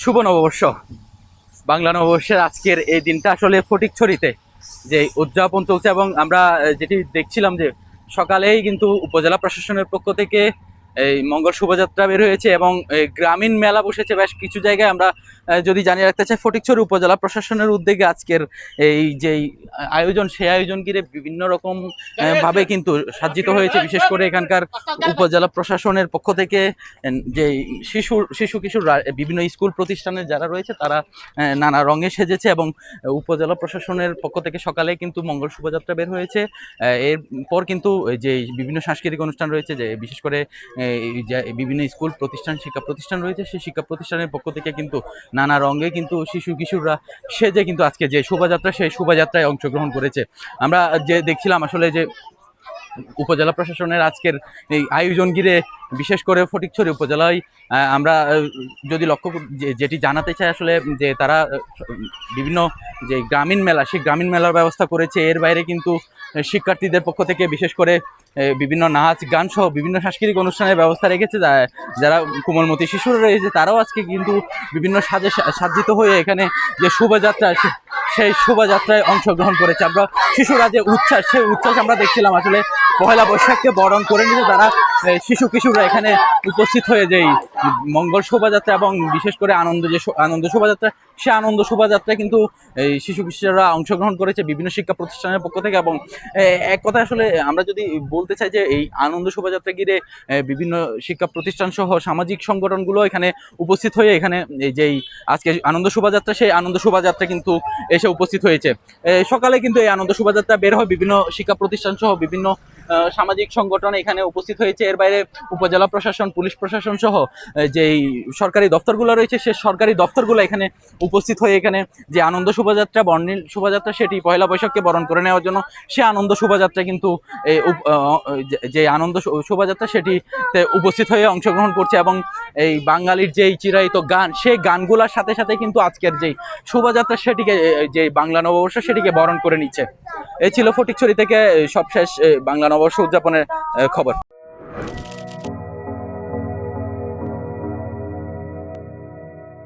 শুভ নববর্ষ। বাংলা নববর্ষের আজকের এই দিনটা আসলে ফটিকছড়িতে যে উদযাপন চলছে, এবং আমরা যেটি দেখছিলাম যে সকালেই কিন্তু উপজেলা প্রশাসনের পক্ষ থেকে এই মঙ্গল শোভাযাত্রা বের হয়েছে এবং গ্রামীণ মেলা বসেছে বেশ কিছু জায়গায়। আমরা যদি জানিয়ে রাখতে চাই, ফটিকছড়ি উপজেলা প্রশাসনের উদ্যোগে আজকের এই যেই আয়োজন, সেই আয়োজন ঘিরে বিভিন্ন রকম ভাবে কিন্তু সাজ্জিত হয়েছে। বিশেষ করে এখানকার উপজেলা প্রশাসনের পক্ষ থেকে যে শিশু কিশোর বিভিন্ন স্কুল প্রতিষ্ঠানের যারা রয়েছে তারা নানা রঙে সেজেছে, এবং উপজেলা প্রশাসনের পক্ষ থেকে সকালে কিন্তু মঙ্গল শোভাযাত্রা বের হয়েছে। এরপর কিন্তু যে বিভিন্ন সাংস্কৃতিক অনুষ্ঠান রয়েছে, যে বিশেষ করে যে বিভিন্ন স্কুল প্রতিষ্ঠান, শিক্ষা প্রতিষ্ঠান রয়েছে, সেই শিক্ষা প্রতিষ্ঠানের পক্ষ থেকে কিন্তু নানা রঙে কিন্তু শিশু কিশোররা সেজে কিন্তু আজকে যে শোভাযাত্রা, সেই শোভাযাত্রায় অংশগ্রহণ করেছে। আমরা যে দেখছিলাম আসলে যে উপজেলা প্রশাসনের আজকের এই আয়োজন ঘিরে, বিশেষ করে ফটিকছড়ি উপজেলায় আমরা যদি লক্ষ্য যেটি জানাতে চাই আসলে, যে তারা বিভিন্ন যে গ্রামীণ মেলা, সেই গ্রামীণ মেলার ব্যবস্থা করেছে। এর বাইরে কিন্তু শিক্ষার্থীদের পক্ষ থেকে বিশেষ করে বিভিন্ন নাচ গান সহ বিভিন্ন সাংস্কৃতিক অনুষ্ঠানের ব্যবস্থা রেখেছে। যারা কোমলমতি শিশুরা রয়েছে তারাও আজকে কিন্তু বিভিন্ন সাজে সাজ্জিত হয়ে এখানে যে শোভাযাত্রা, সেই শোভাযাত্রায় অংশগ্রহণ করেছে। আমরা শিশুরা যে উচ্ছ্বাস, সেই উচ্ছ্বাস আমরা দেখছিলাম। আসলে পহেলা বৈশাখকে বরণ করে নিতে তারা শিশু কিশোররা এখানে উপস্থিত হয়ে যেই মঙ্গল শোভাযাত্রা এবং বিশেষ করে আনন্দ শোভাযাত্রা, সে আনন্দ শোভাযাত্রায় কিন্তু এই শিশু কিশোররা অংশগ্রহণ করেছে বিভিন্ন শিক্ষা প্রতিষ্ঠানের পক্ষ থেকে। এবং এক কথা আসলে আমরা যদি বলতে চাই যে এই আনন্দ শোভাযাত্রা ঘিরে বিভিন্ন শিক্ষা প্রতিষ্ঠান সহ সামাজিক সংগঠনগুলো এখানে উপস্থিত হয়ে এখানে এই যেই আজকে আনন্দ শোভাযাত্রা, সেই আনন্দ শোভাযাত্রা কিন্তু এসে উপস্থিত হয়েছে। সকালে কিন্তু এই আনন্দ শোভাযাত্রা বের হয় বিভিন্ন শিক্ষা প্রতিষ্ঠান সহ বিভিন্ন সামাজিক সংগঠন এখানে উপস্থিত হয়েছে। এর বাইরে উপজেলা প্রশাসন, পুলিশ প্রশাসন সহ যেই সরকারি দপ্তরগুলো রয়েছে, সে সরকারি দপ্তরগুলো এখানে উপস্থিত হয়ে এখানে যে আনন্দ শোভাযাত্রা, বর্ণিল শোভাযাত্রা, সেটি পয়লা বৈশাখকে বরণ করে নেওয়ার জন্য সে আনন্দ শোভাযাত্রা কিন্তু যে আনন্দ শোভাযাত্রা সেটিতে উপস্থিত হয়ে অংশগ্রহণ করছে। এবং এই বাঙালির যেই চিরায়িত গান, সেই গানগুলোর সাথে সাথে কিন্তু আজকের যেই শোভাযাত্রা, সেটিকে যে বাংলা নববর্ষ, সেটিকে বরণ করে নিচ্ছে। এই ছিল ফটিকছড়ি থেকে সবশেষ বাংলা নববর্ষ উদযাপনের খবর।